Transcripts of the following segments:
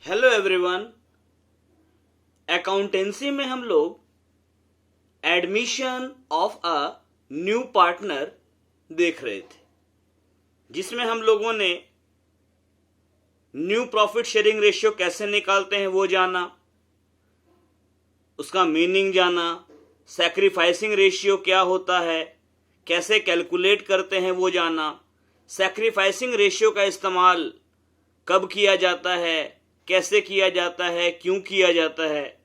Hello everyone. Accountancy में हम लोग admission of a new partner देख रहे थे, जिसमें हम लोगों ने न्यू प्रॉफिट शेयरिंग रेशियो कैसे निकालते हैं वो जाना, उसका मीनिंग जाना, सैक्रिफाइसिंग रेशियो क्या होता है, कैसे कैलकुलेट करते हैं वो जाना, सैक्रिफाइसिंग रेशियो का इस्तेमाल कब किया जाता है, कैसे किया जाता है, क्यों किया जाता है।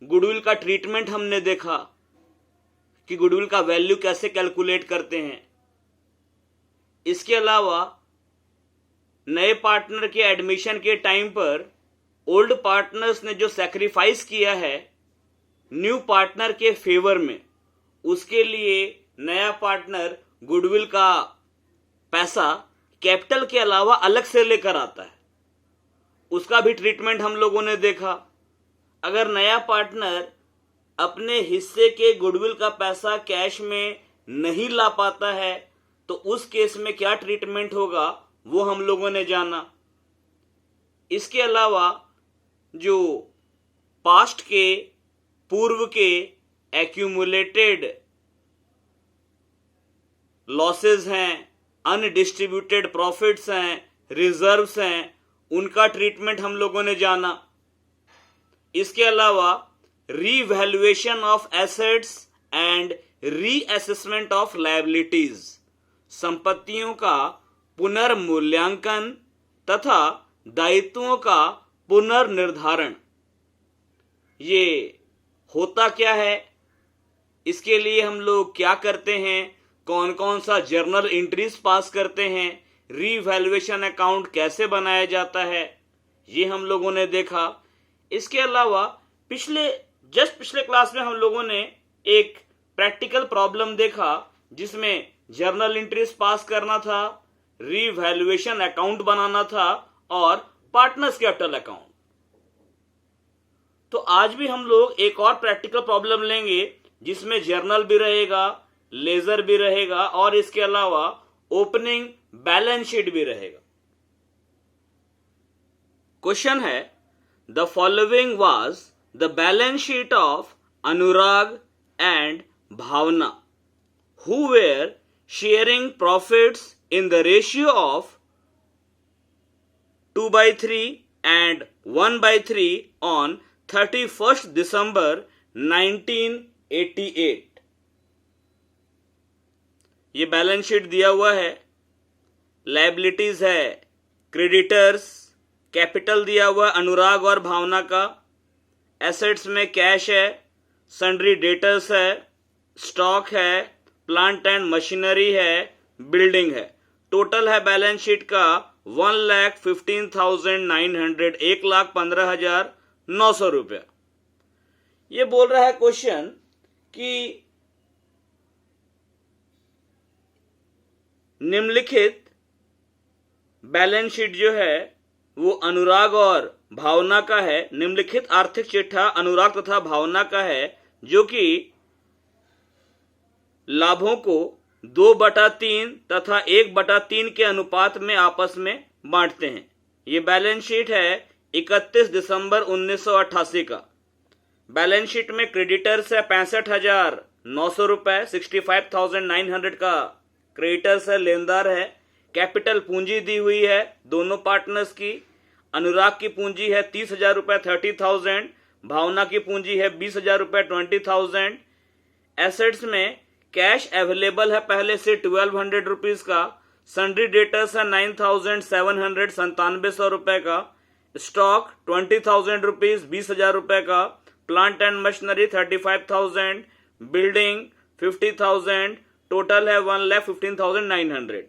गुडविल का ट्रीटमेंट हमने देखा कि गुडविल का वैल्यू कैसे कैलकुलेट करते हैं। इसके अलावा नए पार्टनर के एडमिशन के टाइम पर ओल्ड पार्टनर्स ने जो सैक्रिफाइस किया है न्यू पार्टनर के फेवर में, उसके लिए नया पार्टनर गुडविल का पैसा कैपिटल के अलावा अलग से लेकर आता है, उसका भी ट्रीटमेंट हम लोगों ने देखा। अगर नया पार्टनर अपने हिस्से के गुडविल का पैसा कैश में नहीं ला पाता है तो उस केस में क्या ट्रीटमेंट होगा वो हम लोगों ने जाना। इसके अलावा जो पास्ट के पूर्व के एक्यूमुलेटेड लॉसेस हैं, अनडिस्ट्रीब्यूटेड प्रॉफिट्स हैं, रिजर्व्स हैं, उनका ट्रीटमेंट हम लोगों ने जाना। इसके अलावा revaluation of assets and reassessment of liabilities, संपत्तियों का पुनर्मूल्यांकन तथा दायित्वों का पुनर्निर्धारण, ये होता क्या है, इसके लिए हम लोग क्या करते हैं, कौन कौन सा जर्नल एंट्रीज पास करते हैं, रीवैल्यूएशन अकाउंट कैसे बनाया जाता है, ये हम लोगों ने देखा। इसके अलावा पिछले क्लास में हम लोगों ने एक प्रैक्टिकल प्रॉब्लम देखा जिसमें जर्नल एंट्रीज पास करना था, रीवैल्यूएशन अकाउंट बनाना था और पार्टनर्स कैपिटल अकाउंट। तो आज भी हम लोग एक और प्रैक्टिकल प्रॉब्लम लेंगे जिसमें जर्नल भी रहेगा, लेजर भी रहेगा और इसके अलावा ओपनिंग बैलेंस शीट भी रहेगा। क्वेश्चन है, the following was the balance sheet of Anurag and Bhavna who were sharing profits in the ratio of 2/3 and 1/3 on 31st December 1988। ये बैलेंस शीट दिया हुआ है, लायबिलिटीज है क्रेडिटर्स, कैपिटल दिया हुआ अनुराग और भावना का, एसेट्स में कैश है, सन्ड्री डेटर्स है, स्टॉक है, प्लांट एंड मशीनरी है, बिल्डिंग है। टोटल है बैलेंस शीट का 1,15,900, 1,15,900 रुपया। ये बोल रहा है क्वेश्चन कि निम्नलिखित बैलेंस शीट जो है वो अनुराग और भावना का है। निम्नलिखित आर्थिक चिट्ठा अनुराग तथा भावना का है जो कि लाभों को 2/3 तथा 1/3 के अनुपात में आपस में बांटते हैं। ये बैलेंस शीट है 31 दिसंबर 1988 का। बैलेंस शीट में क्रेडिटर्स है 65,900 रुपए, 65,900 का क्रेडिटर्स है, लेनदार है। कैपिटल पूंजी दी हुई है दोनों पार्टनर्स की। अनुराग की पूंजी है 30,000 रुपए, 30,000। भावना की पूंजी है 20,000 रुपए, 20,000। एसेट्स में कैश अवेलेबल है पहले से 1,200 रुपीज का। सन्ड्री डेटर्स है 9,700, 9700 रुपए का। स्टॉक 20,000 रुपीज, 20,000 रुपए का। Plant and machinery 35,000। Building 50,000। Total है 1,15,900।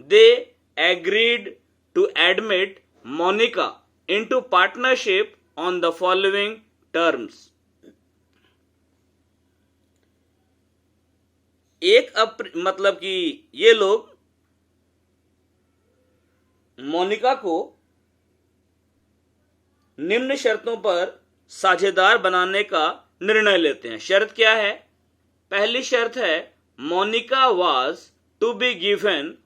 They agreed to admit Monica into partnership on the following terms। मतलब कि ये लोग मोनिका को निम्न शर्तों पर साझेदार बनाने का निर्णय लेते हैं। शर्त क्या है? पहली शर्त है, Monika was to be given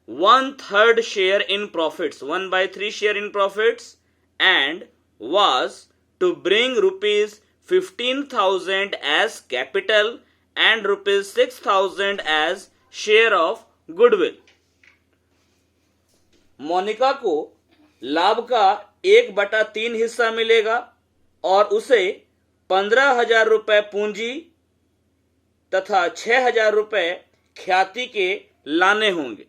1/3 share in profits, 1/3 share in profits, and was to bring rupees 15,000 as capital and rupees 6,000 as share of goodwill. Monika को लाभ का 1/3 हिस्सा मिलेगा और उसे 15,000 रुपए पूंजी तथा 6,000 रुपए ख्याति के लाने होंगे।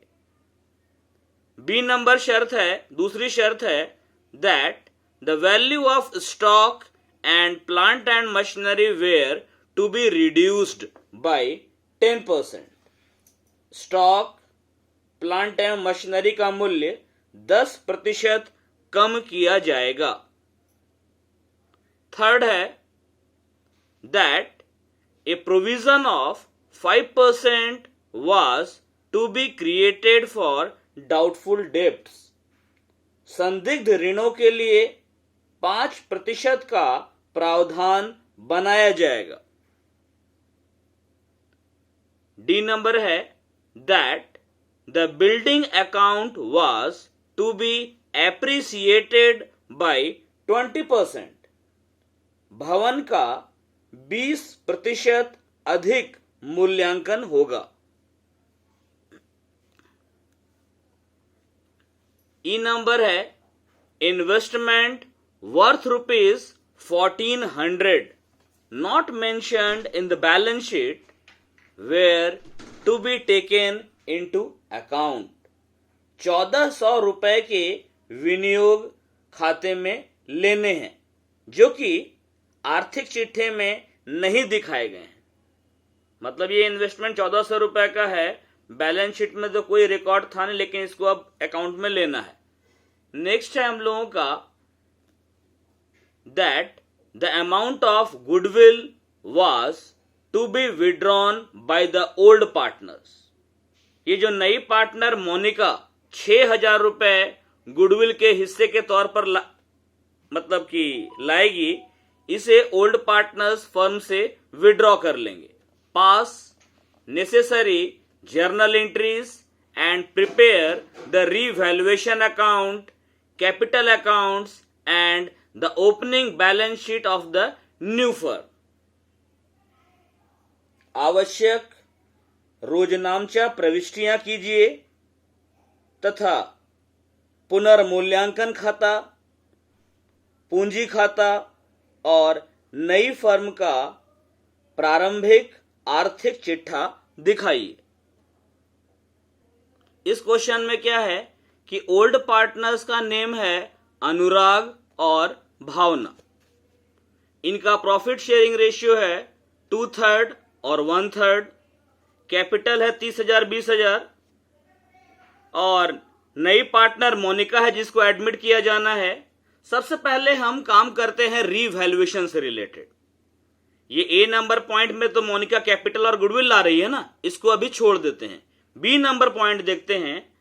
बी नंबर शर्त है, दूसरी शर्त है that the value of stock and plant and machinery were to be reduced by 10%। Stock, plant and machinery का मूल्य 10% कम किया जाएगा। थर्ड है that a provision of 5% was to be created for doubtful debts। संदिग्ध ऋणों के लिए 5% का प्रावधान बनाया जाएगा। डी नंबर है that the building account was to be appreciated by 20%। भवन का 20% अधिक मूल्यांकन होगा। ई नंबर है investment worth ₹1,400 not mentioned in the balance sheet were to be taken into account. 1,400 रुपए के विनियोग खाते में लेने हैं जो कि आर्थिक चिट्ठे में नहीं दिखाए गए हैं। मतलब ये इन्वेस्टमेंट 1,400 रुपए का है, बैलेंस शीट में तो कोई रिकॉर्ड था नहीं, लेकिन इसको अब अकाउंट में लेना है। नेक्स्ट है हम लोगों का that the amount of goodwill was to be withdrawn by the old partners. ये जो नई पार्टनर मोनिका 6,000 रुपए गुडविल के हिस्से के तौर पर मतलब कि लाएगी, इसे ओल्ड पार्टनर्स फर्म से विड्रॉ कर लेंगे। पास necessary journal entries and prepare the revaluation account, capital accounts and the opening balance sheet of the new firm. आवश्यक रोजनामचा प्रविष्टियां कीजिए तथा पुनर्मूल्यांकन खाता, पूंजी खाता और नई फर्म का प्रारंभिक आर्थिक चिट्ठा दिखाइए। इस क्वेश्चन में क्या है कि ओल्ड पार्टनर्स का नेम है अनुराग और भावना। इनका प्रॉफिट शेयरिंग रेशियो है 2/3 और 1/3। कैपिटल है 30,000 20,000 और नई पार्टनर मोनिका है जिसको एडमिट किया जाना है। सबसे पहले हम काम करते हैं रीवैल्यूएशन से रिलेटेड। ये ए नंबर पॉइंट में तो मोनिका कैपिटल और गुडविल ला रही है ना, इसको अभी छोड़ देते हैं। बी नंबर पॉइंट देखते हैं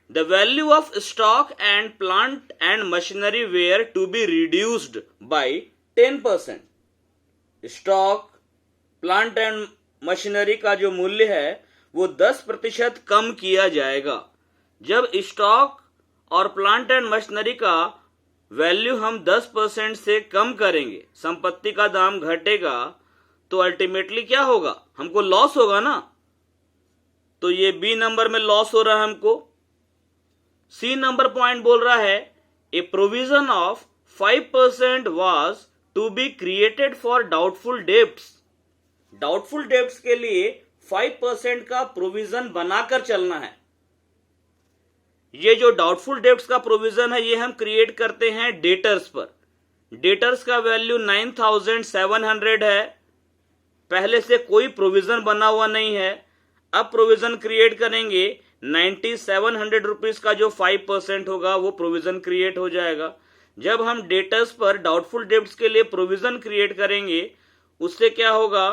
the value of stock and plant and machinery were to be reduced by 10%। Stock, plant and machinery का जो मूल्य है वो 10% कम किया जाएगा। जब स्टॉक और प्लांट एंड मशीनरी का वैल्यू हम 10% से कम करेंगे, संपत्ति का दाम घटेगा, तो अल्टीमेटली क्या होगा, हमको लॉस होगा ना। तो ये बी नंबर में लॉस हो रहा है हमको। सी नंबर पॉइंट बोल रहा है a provision of 5% was to be created for doubtful debts. Doubtful debts के लिए 5% का प्रोविजन बनाकर चलना है। ये जो डाउटफुल डेब्ट्स का प्रोविजन है ये हम क्रिएट करते हैं डेटर्स पर। डेटर्स का वैल्यू 9,700 है, पहले से कोई प्रोविजन बना हुआ नहीं है। अब प्रोविजन क्रिएट करेंगे, 9,700 रुपीज का जो 5% होगा वो प्रोविजन क्रिएट हो जाएगा। जब हम डेटर्स पर डाउटफुल डेब्ट्स के लिए प्रोविजन क्रिएट करेंगे, उससे क्या होगा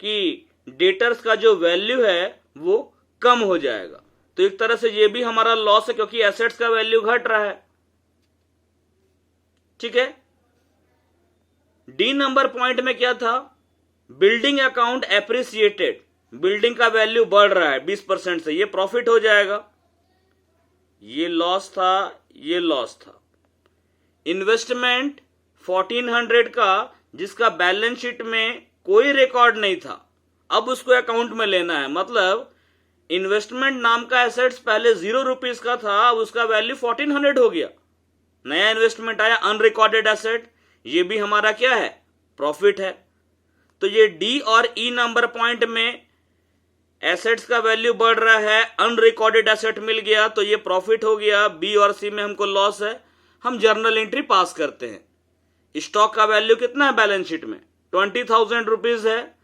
कि डेटर्स का जो वैल्यू है वो कम हो जाएगा। तो एक तरह से ये भी हमारा लॉस है क्योंकि एसेट्स का वैल्यू घट रहा है। ठीक है। डी नंबर पॉइंट में क्या था, बिल्डिंग अकाउंट एप्रिसिएटेड, बिल्डिंग का वैल्यू बढ़ रहा है 20% से, ये प्रॉफिट हो जाएगा। ये लॉस था, ये लॉस था। इन्वेस्टमेंट 1400 का जिसका बैलेंस शीट में कोई रिकॉर्ड नहीं था, अब उसको अकाउंट में लेना है। मतलब इन्वेस्टमेंट नाम का एसेट्स पहले 0 रुपीज का था, अब उसका वैल्यू 1400 हो गया। नया इन्वेस्टमेंट आया, अनरिकॉर्डेड एसेट, ये भी हमारा क्या है, प्रॉफिट है। तो ये डी और ई नंबर पॉइंट में एसेट्स का वैल्यू बढ़ रहा है, अनरिकॉर्डेड एसेट मिल गया तो ये प्रॉफिट हो गया। बी और सी में हमको लॉस है, हम जर्नल एंट्री पास करते हैं। स्टॉक का वैल्यू कितना है बैलेंस शीट में, 20,000 रुपीज है।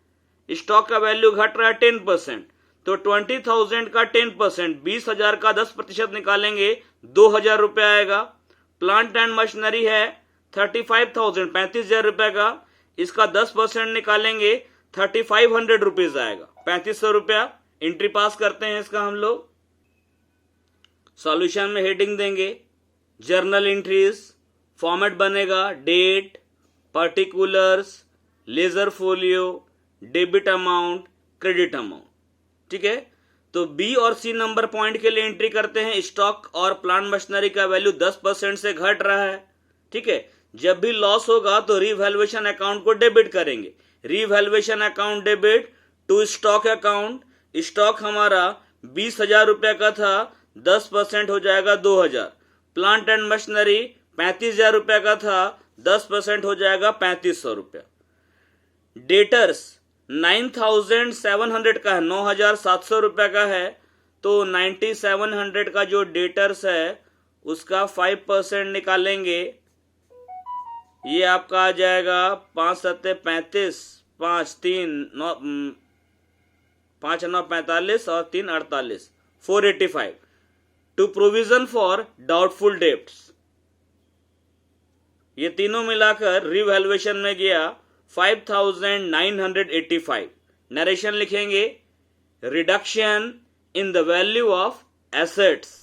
स्टॉक का वैल्यू घट रहा है 10%, तो 20,000 का 10%, 20,000 का 10% निकालेंगे 2,000 रुपये आएगा। प्लांट एंड मशीनरी है 35,000, 35,000 रुपए का, इसका 10% निकालेंगे 3,500 रुपीज आएगा, 3,500 रुपया। एंट्री पास करते हैं इसका हम लोग। सॉल्यूशन में हेडिंग देंगे जर्नल एंट्रीज, फॉर्मेट बनेगा date, particulars, ledger folio, debit amount, credit amount. ठीक है, तो बी और सी नंबर पॉइंट के लिए एंट्री करते हैं। स्टॉक और प्लांट मशीनरी का वैल्यू 10% से घट रहा है। ठीक है, जब भी लॉस होगा तो रीवैल्यूएशन अकाउंट को डेबिट करेंगे। Revaluation account debit to stock account. Stock हमारा 20,000 रुपए का था, 10% हो जाएगा 2,000। प्लांट एंड मशीनरी 35,000 रुपए का था, 10% हो जाएगा 3,500 रुपया। डेटर्स 9,700 का है, 9,700 रुपए का है, तो 9,700 का जो डेटर्स है उसका 5% निकालेंगे, ये आपका आ जाएगा 5 सत्ते 35, 5 3 9, 5 9 45 और 3 48, 485 to provision for doubtful debts. ये तीनों मिलाकर रिवैल्यूएशन में गया 5,985। नरेशन लिखेंगे reduction in the value of assets.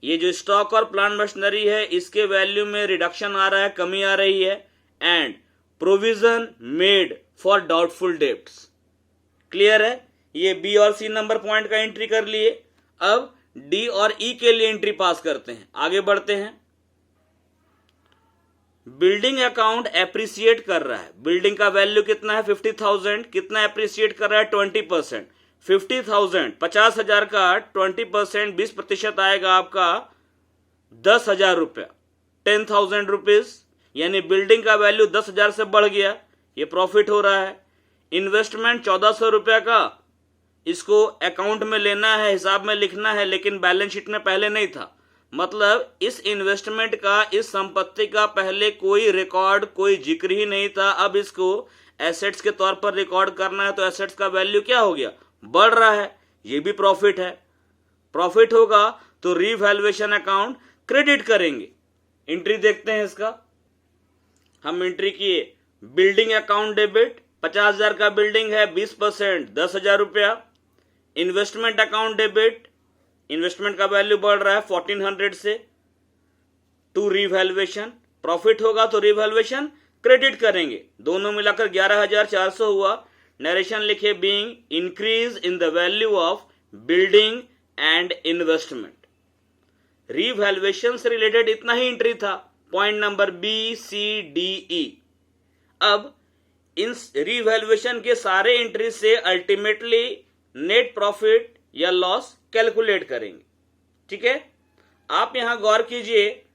ये जो स्टॉक और प्लांट मशीनरी है इसके वैल्यू में रिडक्शन आ रहा है, कमी आ रही है। And provision made for doubtful debts. Clear है, ये बी और सी नंबर पॉइंट का एंट्री कर लिए। अब डी और ई के लिए एंट्री पास करते हैं, आगे बढ़ते हैं। बिल्डिंग अकाउंट एप्रिसिएट कर रहा है, बिल्डिंग का वैल्यू कितना है 50,000, कितना एप्रिसिएट कर रहा है 20%। 50,000 50,000 का 20% 20% आएगा आपका 10,000 रुपया, 10,000 रुपीज, यानी बिल्डिंग का वैल्यू 10,000 से बढ़ गया, ये प्रॉफिट हो रहा है। इन्वेस्टमेंट 1,400 रुपया का, इसको अकाउंट में लेना है, हिसाब में लिखना है, लेकिन बैलेंस शीट में पहले नहीं था। मतलब इस इन्वेस्टमेंट का, इस संपत्ति का पहले कोई रिकॉर्ड, कोई जिक्र ही नहीं था। अब इसको एसेट्स के तौर पर रिकॉर्ड करना है, तो एसेट्स का वैल्यू क्या हो गया, बढ़ रहा है, ये भी प्रॉफिट है। प्रॉफिट होगा तो रीवैल्यूएशन अकाउंट क्रेडिट करेंगे। एंट्री देखते हैं इसका। हम एंट्री किए बिल्डिंग अकाउंट डेबिट, 50,000 का बिल्डिंग है, 20% 10,000 रुपया। इन्वेस्टमेंट अकाउंट डेबिट, इन्वेस्टमेंट का वैल्यू बढ़ रहा है 1400 से, टू रीवैल्यूएशन। प्रॉफिट होगा तो रीवैल्यूएशन क्रेडिट करेंगे, दोनों मिलाकर 11,400 हुआ। नरेशन लिखे being increase in the value of building and investment. Revaluation से रिलेटेड इतना ही एंट्री था, point number B C D E. अब इन रीवैल्यूएशन के सारे एंट्री से अल्टीमेटली नेट प्रॉफिट या लॉस कैलकुलेट करेंगे। ठीक है, आप यहां गौर कीजिए,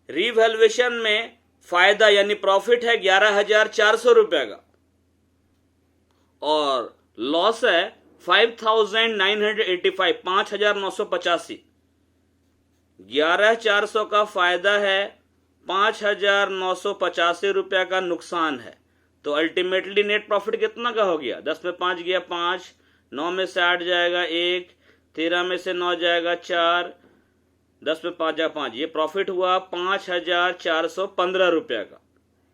रीवैल्यूएशन में फायदा यानी प्रॉफिट है 11,400 रुपए का और लॉस है 5,985, 5,985। 11,400 का फायदा है, 5,985 रुपया का नुकसान है, तो अल्टीमेटली नेट प्रॉफिट कितना का हो गया, 10 में 5 गया 5, 9 में से 8 जाएगा 1, 13 में से 9 जाएगा 4, 10 में 5 जाएगा 5, ये प्रॉफिट हुआ 5,415 रुपया का।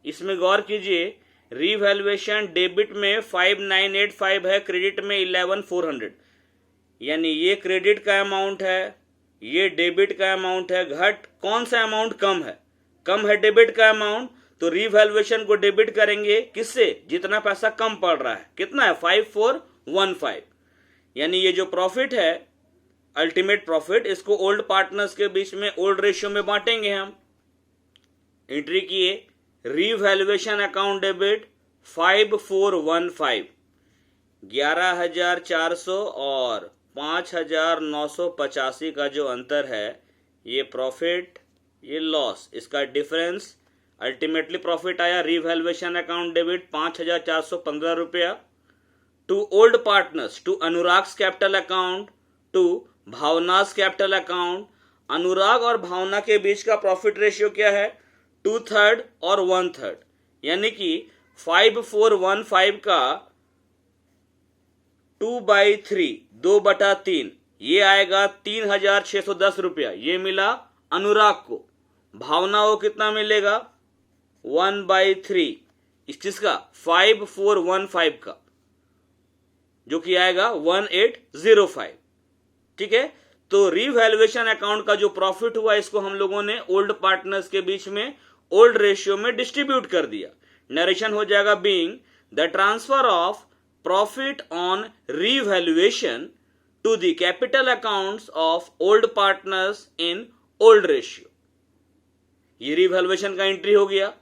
इसमें गौर कीजिए, रीवैल्यूएशन डेबिट में 5,985 है, क्रेडिट में 11,400, यानी ये क्रेडिट का अमाउंट है, ये डेबिट का अमाउंट है। घट कौन सा अमाउंट कम है, कम है डेबिट का अमाउंट, तो रीवैल्यूएशन को डेबिट करेंगे किससे, जितना पैसा कम पड़ रहा है, कितना है 5,415, यानी ये जो प्रॉफिट है अल्टीमेट प्रॉफिट, इसको ओल्ड पार्टनर्स के बीच में ओल्ड रेशियो में बांटेंगे हम। एंट्री किए रीवैल्यूएशन अकाउंट डेबिट 5415, 11,400 और 5,985 का जो अंतर है ये प्रॉफिट, ये लॉस, इसका डिफरेंस अल्टीमेटली प्रॉफिट आया रीवैल्यूएशन अकाउंट डेबिट 5,415 रुपया to old partners, to Anurag's capital account, to Bhavna's capital account. Anurag और भावना के बीच का प्रॉफिट रेशियो क्या है? 2/3 और 1/3, यानी कि 5415 का 2/3, 2/3, ये आएगा 3,610 रुपया, ये मिला अनुराग को। भावना को कितना मिलेगा? 1/3 इस चीज का 5415 का, जो कि आएगा 1805। ठीक है, तो रीवैल्यूएशन अकाउंट का जो प्रॉफिट हुआ इसको हम लोगों ने ओल्ड पार्टनर्स के बीच में ओल्ड रेशियो में डिस्ट्रीब्यूट कर दिया। नरेशन हो जाएगा being the transfer of profit on revaluation to the capital accounts of old partners in old ratio. ये रीवैल्यूएशन का एंट्री हो गया।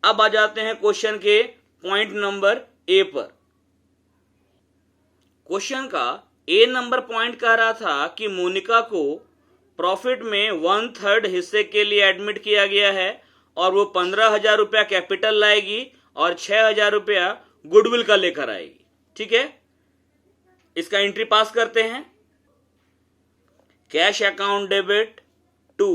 अब आ जाते हैं क्वेश्चन के पॉइंट नंबर ए पर। क्वेश्चन का ए नंबर पॉइंट कह रहा था कि मोनिका को प्रॉफिट में 1/3 हिस्से के लिए एडमिट किया गया है और वो 15,000 रुपया कैपिटल लाएगी और 6,000 रुपया गुडविल का लेकर आएगी। ठीक है, इसका एंट्री पास करते हैं। Cash account debit to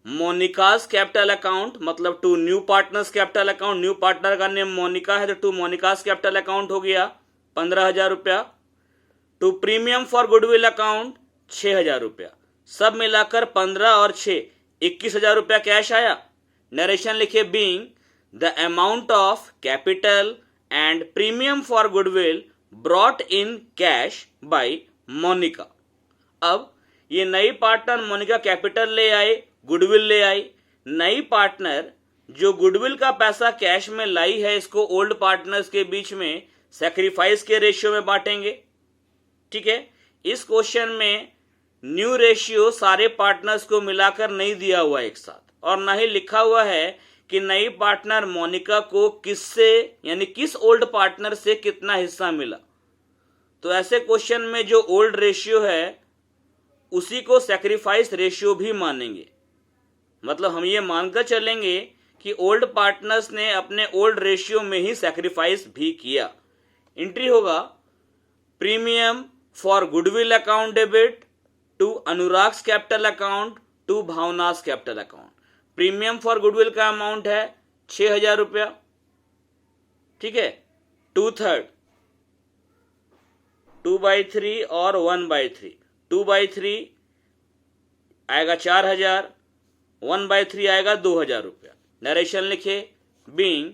Monica's capital account, मतलब to new partners capital account. New partner का नेम मोनिका है तो टू मोनिकास कैपिटल अकाउंट हो गया 15,000 रुपया। To premium for goodwill account 6,000 रुपया। सब मिलाकर 15 और 6 21,000 रुपया कैश आया। नरेशन लिखे being the amount of capital and premium for goodwill brought in cash by Monika. अब ये नई पार्टनर मोनिका कैपिटल ले आई, गुडविल ले आई। नई पार्टनर जो गुडविल का पैसा कैश में लाई है इसको ओल्ड पार्टनर्स के बीच में सैक्रिफाइस के रेशियो में बांटेंगे। ठीक है, इस क्वेश्चन में न्यू रेशियो सारे पार्टनर्स को मिलाकर नहीं दिया हुआ एक साथ, और ना ही लिखा हुआ है कि नई पार्टनर मोनिका को किससे, यानी किस ओल्ड पार्टनर से कितना हिस्सा मिला। तो ऐसे क्वेश्चन में जो ओल्ड रेशियो है उसी को सैक्रिफाइस रेशियो भी मानेंगे। मतलब हम ये मानकर चलेंगे कि ओल्ड पार्टनर्स ने अपने ओल्ड रेशियो में ही सैक्रिफाइस भी किया। एंट्री होगा premium for goodwill account debit to Anurag's capital account to Bhavna's capital account. Premium for goodwill का अमाउंट है 6,000 रुपया। ठीक है, 2/3, 2/3 और 1/3। 2/3 आएगा 4,000, 1/3 आएगा 2,000 रुपया। नरेशन लिखे being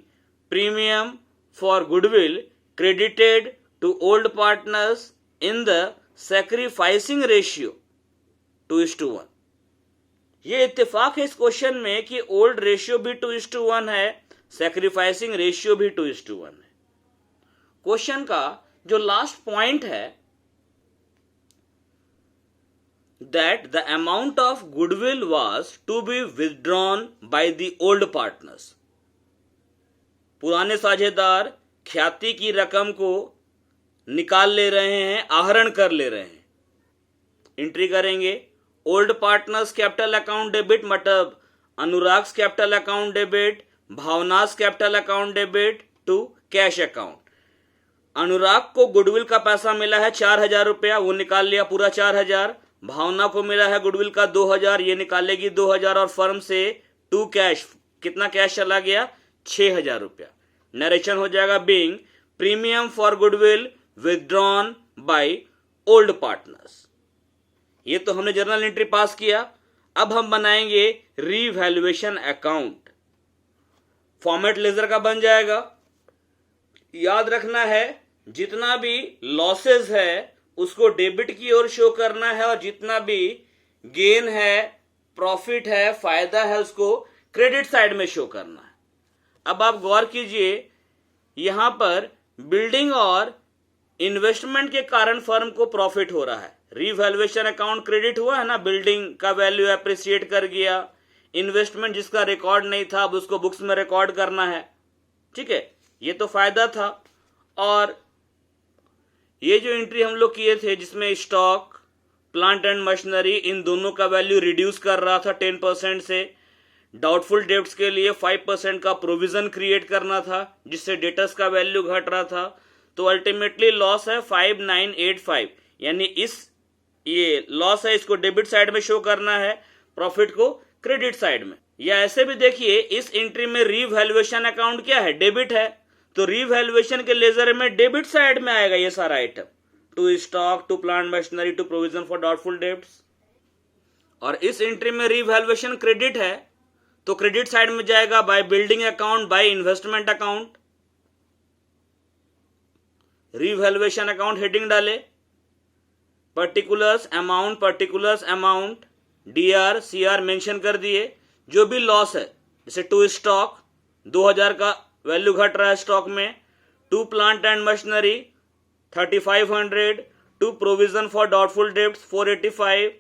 premium for goodwill credited to old partners in the sacrificing ratio 2:1। ये इत्तेफाक है इस क्वेश्चन में कि ओल्ड रेशियो भी 2:1 है, सैक्रिफाइसिंग रेशियो भी 2:1 है। क्वेश्चन का जो लास्ट पॉइंट है that the amount of goodwill was to be withdrawn by the old partners। पुराने साझेदार ख्याति की रकम को निकाल ले रहे हैं, आहरण कर ले रहे हैं। एंट्री करेंगे old partners capital account debit, मतलब Anurag's capital account debit, Bhavna's capital account debit to cash account. Anurag को गुडविल का पैसा मिला है 4,000 रुपया, वो निकाल लिया पूरा 4,000। भावना को मिला है गुडविल का 2,000, ये निकालेगी 2,000 और फर्म से टू कैश, कितना कैश चला गया? 6,000 रुपया। नरेशन हो जाएगा being premium for goodwill withdrawn by old partners. ये तो हमने जर्नल एंट्री पास किया। अब हम बनाएंगे रीवैल्यूएशन अकाउंट। फॉर्मेट लेजर का बन जाएगा। याद रखना है जितना भी लॉसेस है उसको डेबिट की ओर शो करना है, और जितना भी गेन है, प्रॉफिट है, फायदा है, उसको क्रेडिट साइड में शो करना है। अब आप गौर कीजिए, यहां पर बिल्डिंग और इन्वेस्टमेंट के कारण फर्म को प्रॉफिट हो रहा है। रीवैल्यूएशन अकाउंट क्रेडिट हुआ है ना, बिल्डिंग का वैल्यू एप्रिसिएट कर गया। इन्वेस्टमेंट जिसका रिकॉर्ड नहीं था अब उसको बुक्स में रिकॉर्ड करना है, ठीक है, ये तो फायदा था। और ये जो एंट्री हम लोग किए थे जिसमें स्टॉक, प्लांट एंड मशीनरी, इन दोनों का वैल्यू रिड्यूस कर रहा था 10% से। डाउटफुल डेब्ट्स के लिए 5% का प्रोविजन क्रिएट करना था जिससे डेटर्स का वैल्यू घट रहा था। तो अल्टीमेटली लॉस है 5985, यानी ये लॉस है, इसको डेबिट साइड में शो करना है, प्रॉफिट को क्रेडिट साइड में। या ऐसे भी देखिए इस एंट्री में रीवैल्यूएशन अकाउंट क्या है, डेबिट है, तो रीवैल्यूएशन के लेजर में डेबिट साइड में आएगा ये सारा item, to stock, to plant machinery, to provision for doubtful debts. और इस एंट्री में रीवैल्यूएशन क्रेडिट है तो क्रेडिट साइड में जाएगा by building account, by investment account. Revaluation account heading डाले, particulars amount DR CR mention कर दिए। जो भी लॉस है, जैसे टू स्टॉक 2000 का वैल्यू घट रहा है स्टॉक में, to plant and machinery 3500, to provision for doubtful debts 485,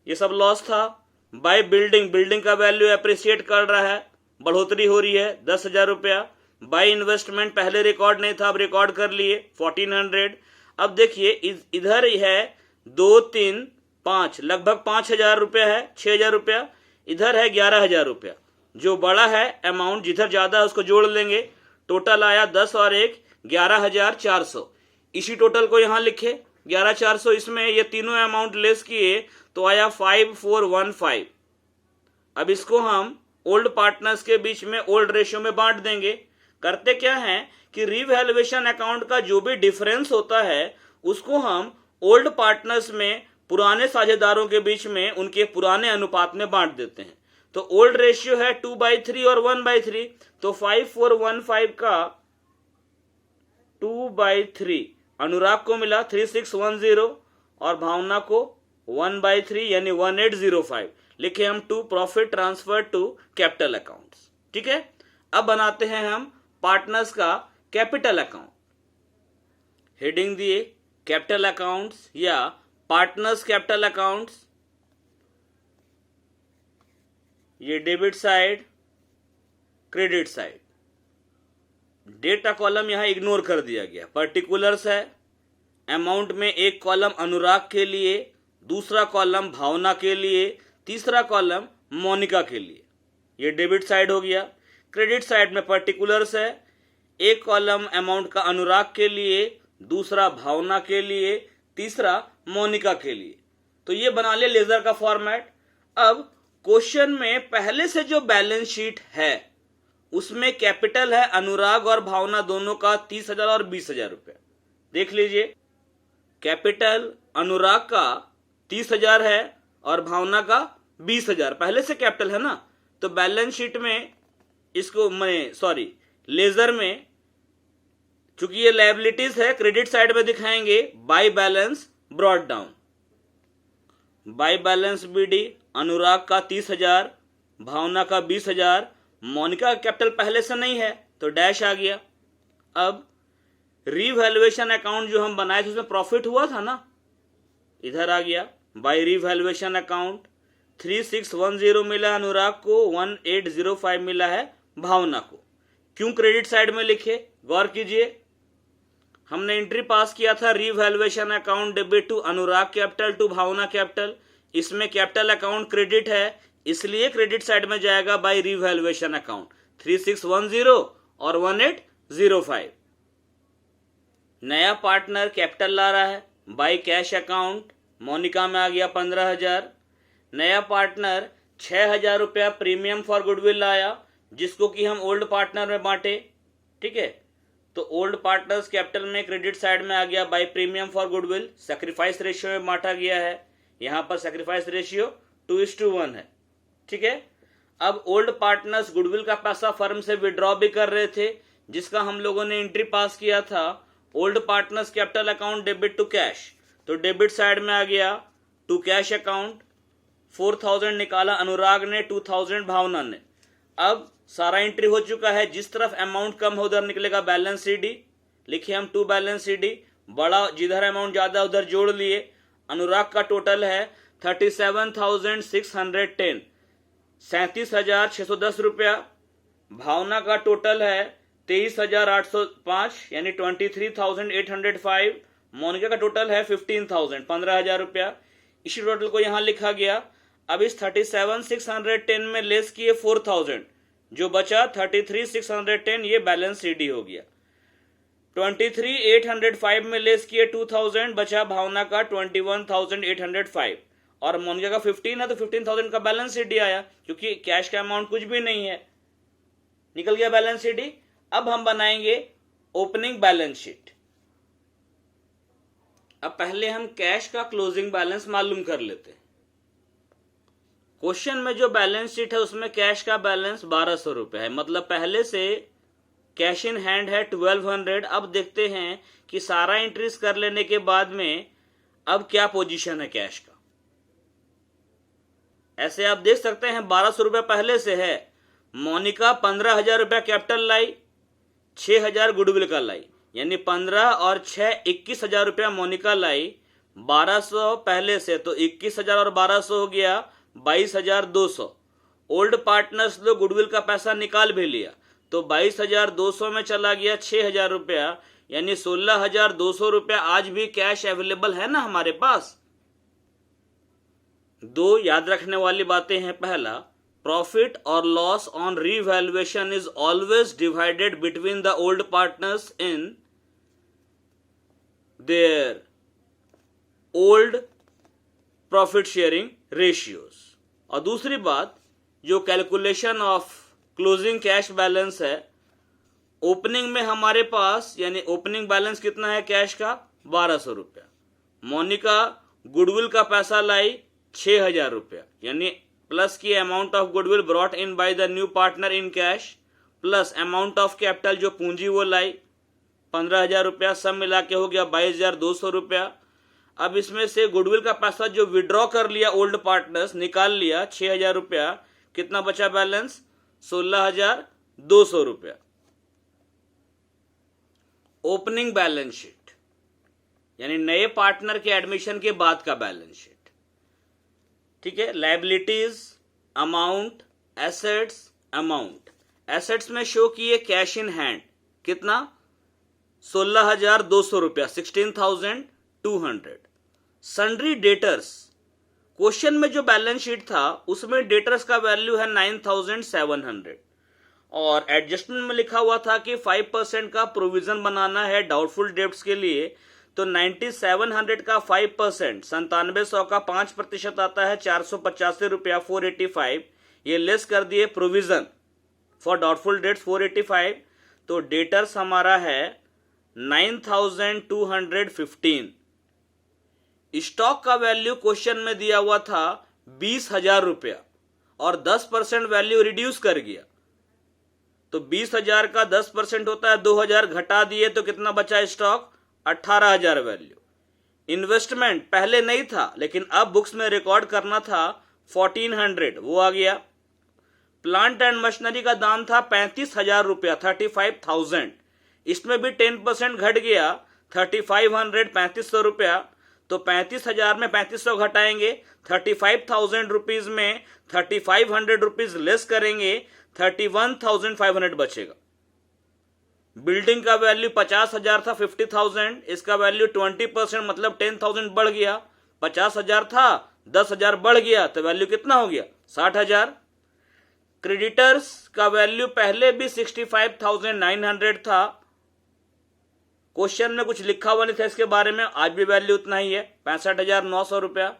ये सब लॉस था। बाय बिल्डिंग का वैल्यू एप्रिसिएट कर रहा है, बढ़ोतरी हो रही है 10,000 रुपया। बाय इन्वेस्टमेंट पहले रिकॉर्ड नहीं था, अब रिकॉर्ड कर लिए 1400। अब देखिए इधर ही है 2, 3, 5, लगभग 5,000 रुपया है, 6,000 रुपया, इधर है 11,000 रुपया। जो बड़ा है अमाउंट, जिधर ज्यादा है उसको जोड़ लेंगे, टोटल आया 10 और 1 11,400। इसी टोटल को यहां लिखे 11,400, इसमें ये तीनों अमाउंट लेस किए तो आया 5,415। अब इसको हम ओल्ड पार्टनर्स के बीच में ओल्ड रेशियो में बांट देंगे। करते क्या है कि रीवैल्यूएशन अकाउंट का जो भी डिफरेंस होता है उसको हम ओल्ड पार्टनर्स में पुराने साझेदारों के बीच में उनके पुराने अनुपात में बांट देते हैं। तो ओल्ड रेशियो है 2/3 और 1/3, तो 5,415 का 2/3 अनुराग को मिला 3610 और भावना को 1/3 यानी 1805। लिखे हम to profit transfer to capital accounts. ठीक है, अब बनाते हैं हम पार्टनर्स का कैपिटल अकाउंट। हेडिंग दिए कैपिटल अकाउंट्स या पार्टनर्स कैपिटल अकाउंट्स। ये debit side, credit side. Date का कॉलम यहां इग्नोर कर दिया गया। पर्टिकुलर्स है, अमाउंट में एक कॉलम अनुराग के लिए, दूसरा कॉलम भावना के लिए, तीसरा कॉलम मोनिका के लिए। ये डेबिट साइड हो गया। क्रेडिट साइड में पर्टिकुलर्स है, एक कॉलम अमाउंट का अनुराग के लिए, दूसरा भावना के लिए, तीसरा मोनिका के लिए। तो ये बना ले लेजर का फॉर्मेट। अब क्वेश्चन में पहले से जो बैलेंस शीट है उसमें कैपिटल है अनुराग और भावना दोनों का 30,000 और 20,000 रुपये। देख लीजिए, कैपिटल अनुराग का 30,000 है और भावना का 20,000, पहले से कैपिटल है ना। तो बैलेंस शीट में इसको लेजर में, चूंकि ये लायबिलिटीज है, क्रेडिट साइड में दिखाएंगे by balance brought down. By balance BD Anurag का 30,000, भावना का 20,000, मोनिका का कैपिटल पहले से नहीं है तो डैश आ गया। अब रीवैल्यूएशन अकाउंट जो हम बनाए थे उसमें प्रॉफिट हुआ था ना, इधर आ गया। बाय रीवैल्यूएशन अकाउंट 3610 मिला अनुराग को, 1805 मिला है भावना को। क्यों क्रेडिट साइड में लिखे, गौर कीजिए। हमने एंट्री पास किया था revaluation account debit to Anurag capital to Bhavna capital. इसमें कैपिटल अकाउंट क्रेडिट है, इसलिए क्रेडिट साइड में जाएगा बाय रीवैल्यूएशन अकाउंट 3610 और 1805। नया पार्टनर कैपिटल ला रहा है बाय कैश अकाउंट, मोनिका में आ गया 15,000। नया पार्टनर 6,000 रुपया प्रीमियम फॉर गुडविल लाया, जिसको कि हम ओल्ड पार्टनर में बांटे। ठीक है, तो ओल्ड पार्टनर्स कैपिटल में क्रेडिट साइड में आ गया by premium for goodwill. Sacrifice ratio में बांटा गया है, यहां पर सैक्रिफाइस रेशियो 2:1 है। ठीक है, अब ओल्ड पार्टनर्स गुडविल का पैसा फर्म से विड्रॉ भी कर रहे थे, जिसका हम लोगों ने एंट्री पास किया था old partners capital account debit to cash. तो डेबिट साइड में आ गया टू कैश अकाउंट, 4,000 निकाला अनुराग ने, 2,000 भावना ने। अब सारा एंट्री हो चुका है, जिस तरफ अमाउंट कम हो उधर निकलेगा बैलेंस सीडी। लिखिए हम टू बैलेंस सीडी बड़ा जिधर अमाउंट ज्यादा उधर जोड़ लिए। अनुराग का टोटल है 37,610, 37,610 रुपया। भावना का टोटल है 23,805 यानी 23,805। मोनिका का टोटल है 15,000, 15,000 रुपया। इसी टोटल को यहां लिखा गया। अब इस 37,610 में लेस किए 4,000, जो बचा 33,610, ये बैलेंस सीडी हो गया। 23,805 में लेस किए 2,000, बचा भावना का 21,805 और मोनिका का 15 है तो 15,000 का बैलेंस सीडी आया, क्योंकि कैश का अमाउंट कुछ भी नहीं है, निकल गया बैलेंस सीडी। अब हम बनाएंगे ओपनिंग बैलेंस शीट। अब पहले हम कैश का क्लोजिंग बैलेंस मालूम कर लेते हैं। क्वेश्चन में जो बैलेंस शीट है उसमें कैश का बैलेंस 1200 रुपए है, मतलब पहले से कैश इन हैंड है 1200। अब देखते हैं कि सारा एंट्रीज कर लेने के बाद में अब क्या पोजीशन है कैश का। ऐसे आप देख सकते हैं 1200 रुपए पहले से है। मोनिका 15,000 रुपया कैपिटल लाई, 6,000 गुडविल का लाई, यानी 15 और 6 21,000 रुपया मोनिका लाई। 1200 पहले से तो 21,000 और 1200 हो गया 22,200। ओल्ड पार्टनर्स लोग गुडविल का पैसा निकाल भी लिया तो 22,200 में चला गया 6,000 रुपया, यानी 16,200 रुपया आज भी कैश अवेलेबल है ना हमारे पास। दो याद रखने वाली बातें हैं। पहला, प्रॉफिट और loss on revaluation is always divided between the old partners in their old profit sharing ratios. और दूसरी बात, जो calculation of closing cash balance है, ओपनिंग में हमारे पास यानी ओपनिंग बैलेंस कितना है कैश का 1200 रुपया। मोनिका गुडविल का पैसा लाई 6,000 रुपया, यानी प्लस की amount of goodwill brought in by the new partner in cash plus amount of capital जो पूंजी वो लाई 15,000 रुपया, सब मिला के हो गया 22,200 रुपया। अब इसमें से गुडविल का पैसा जो विड्रॉ कर लिया ओल्ड पार्टनर्स निकाल लिया 6,000 रुपया, कितना बचा बैलेंस 16,200 रुपया। ओपनिंग बैलेंस शीट यानी नए पार्टनर के एडमिशन के बाद का बैलेंस शीट। ठीक है, liabilities, amount, assets, amount. Assets में शो किए कैश इन हैंड कितना 16,200 रुपया, 16,200। सन्ड्री डेटर्स, क्वेश्चन में जो बैलेंस शीट था उसमें डेटर्स का वैल्यू है 9,700 और एडजस्टमेंट में लिखा हुआ था कि 5% का प्रोविजन बनाना है डाउटफुल डेब्ट्स के लिए। तो 9,700 का 5%, 9700 का 5% आता है 485 रुपया 485। ये लेस कर दिए प्रोविजन फॉर डाउटफुल डेट्स 485, तो डेटर्स हमारा है 9,215। स्टॉक का वैल्यू क्वेश्चन में दिया हुआ था 20,000 रुपया और 10% वैल्यू रिड्यूस कर गया, तो 20,000 का 10% होता है 2,000, घटा दिए तो कितना बचा स्टॉक 18,000 वैल्यू। इन्वेस्टमेंट पहले नहीं था लेकिन अब बुक्स में रिकॉर्ड करना था 1,400, वो आ गया। प्लांट एंड मशीनरी का दाम था 35,000 रुपया 35,000, इसमें भी 10% घट गया 3,500 3,500 रुपया, तो 35,000 में 3,500 घटाएंगे 35,000 रुपीज में 3,500 रुपीज लेस करेंगे 31,500 बचेगा। बिल्डिंग का वैल्यू 50,000 था 50,000, इसका वैल्यू 20% मतलब 10,000 बढ़ गया। 50,000 था 10,000 बढ़ गया तो वैल्यू कितना हो गया 60,000। क्रेडिटर्स का वैल्यू पहले भी 65,900 था, क्वेश्चन में कुछ लिखा हुआ नहीं था इसके बारे में, आज भी वैल्यू उतना ही है 65,900 रुपया।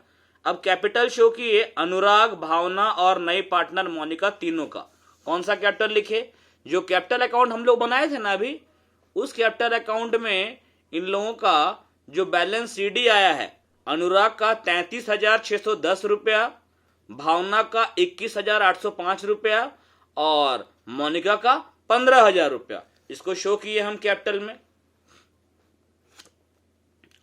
अब कैपिटल शो किए अनुराग, भावना और नई पार्टनर मोनिका तीनों का। कौन सा कैपिटल लिखे, जो कैपिटल अकाउंट हम लोग बनाए थे ना अभी, उस कैपिटल अकाउंट में इन लोगों का जो बैलेंस सीडी आया है, अनुराग का 33,610 रुपया, भावना का 21,805 रुपया और मोनिका का 15,000 रुपया। इसको शो किए हम कैपिटल में।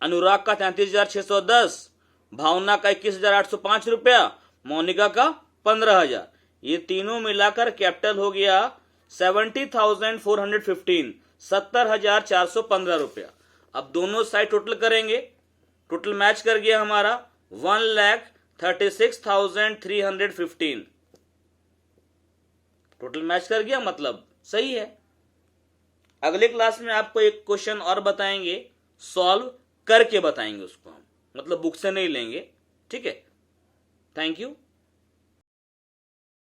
अनुराग का 33,610, भावना का 21,805 रुपया, मोनिका का 15,000। ये तीनों मिलाकर कैपिटल हो गया 70,415, 70,415 रुपया। अब दोनों साइड टोटल करेंगे, टोटल मैच कर गया हमारा 1,36,315। टोटल मैच कर गया, मतलब सही है। अगले क्लास में आपको एक क्वेश्चन और बताएंगे, सॉल्व करके बताएंगे उसको हम, मतलब बुक से नहीं लेंगे। ठीक है, थैंक यू।